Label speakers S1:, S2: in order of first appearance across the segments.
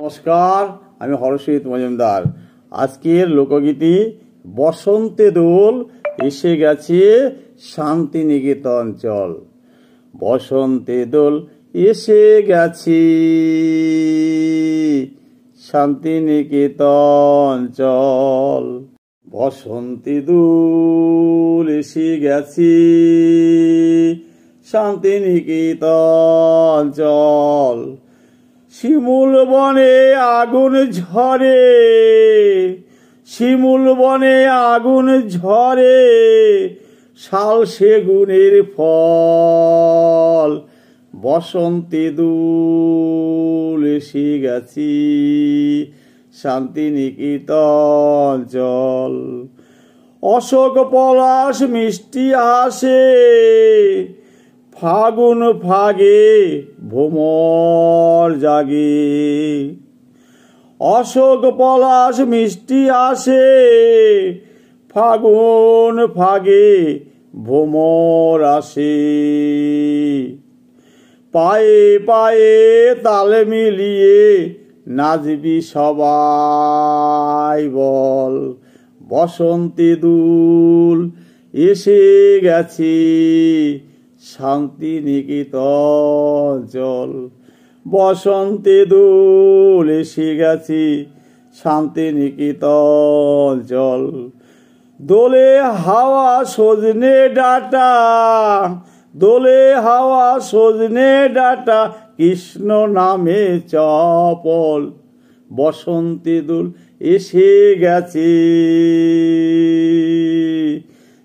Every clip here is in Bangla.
S1: নমস্কার, আমি হরষিত মজুমদার। আজকের লোকগীতি বসন্তে দোল এসে গেছে শান্তিনিকেতন চল। বসন্তে দোল এসে গেছে শান্তিনিকেতন চল। বসন্তে দোল এসে গেছে শান্তিনিকেতন চল। শিমুল বনে আগুন ঝরে, শিমুল বনে আগুন ঝরে, শাল সেগুনের ফল। বসন্তে দোল এসে গেছি শান্তিনিকেতন চল। অশোক পলাশ মিষ্টি আসে, ফাগুন ফাগে ভ্রমর জাগে। অশোক পলাশ মিষ্টি আসে, ফাগুন ফাগে ভ্রমর আসে। পায়ে পায়ে তাল মিলিয়ে নাচবি সবাই বল। বসন্তে দোল এসে গেছে শান্তিনিকেতন চল। বসন্তে দোল এসে গেছে শান্তিনিকেতন চল। দোলে হাওয়া সজনে ডাটা, দোলে হাওয়া সজনে ডাটা, কৃষ্ণ নামে চপল। বসন্তে দোল এসে গেছে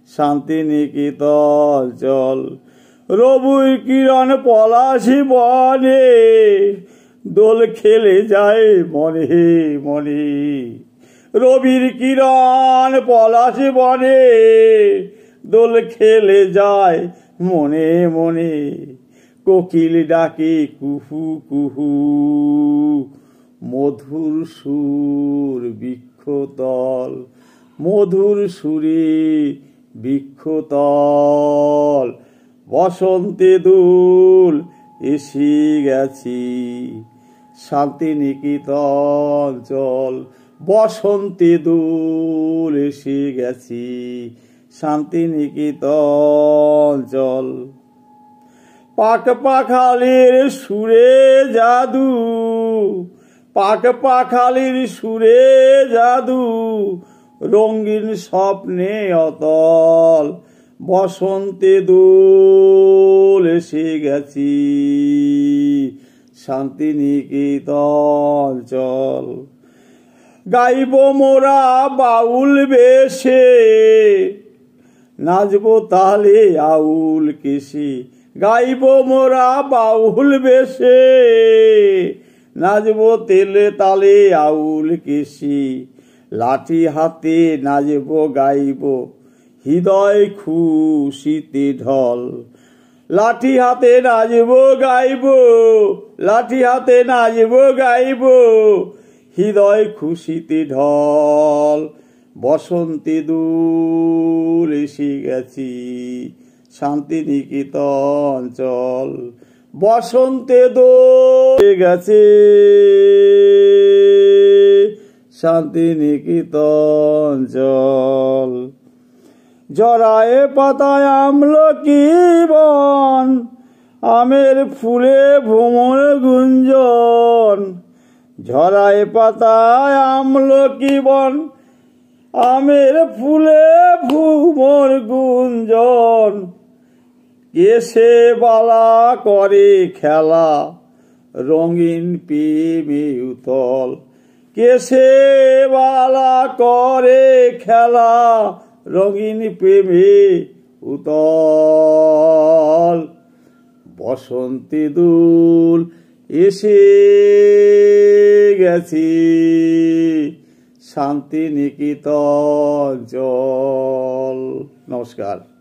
S1: শান্তিনিকেতন চল। রবুর কিরণ পলাশি বনে, দোল খেলে যায় মনে মনে। রবির কিরণ পলাশি বনে, দোল খেলে যায় মনে মনে। কোকিল ডাকে কুহু কুহু, মধুর সুর বৃক্ষতল। মধুর সুরে বৃক্ষতল। বসন্তে দোল এসে গেছি শান্তিনিকেতন চল। বসন্তে দোল এসে গেছি শান্তিনিকেতন চল। পাক পাখালির সুরে জাদু, পাক পাখালির সুরে জাদু, রঙিন স্বপ্নে অতল। বসন্তে দোল এসে গেছি শান্তিনিকেতন চল। গাইব মোরা বাউল বেশে, নাচবো তালে আউল কেশে। গাইব মোরা বাউল বেশে, নাচবো তেলে তালে আউল কেশে। লাঠি হাতে নাচবো গাইব, হৃদয় খুশিতে ঢল। লাঠি হাতে নাচবো গাইব, লাঠি হাতে নাচবো গাইব, হৃদয় খুশিতে ঢল। বসন্তে দোল এসে গেছি শান্তিনিকেতন চল। বসন্তে দোল এসে গেছে শান্তিনিকেতন চল। জরায়ে পাতায় আমলকি বন, আমের ফুলে ভ্রমর গুঞ্জন। ঝরায়ে পাতায় আমলকি বন, আমের ফুলে ভ্রমর গুঞ্জন। কেশে বালা করে খেলা, রঙিন প্রেমে উতল। কেশে বালা করে খেলা, রঙিন প্রেমে উতল। বসন্তে দোল এসে গেছি শান্তিনিকেতন চল। নমস্কার।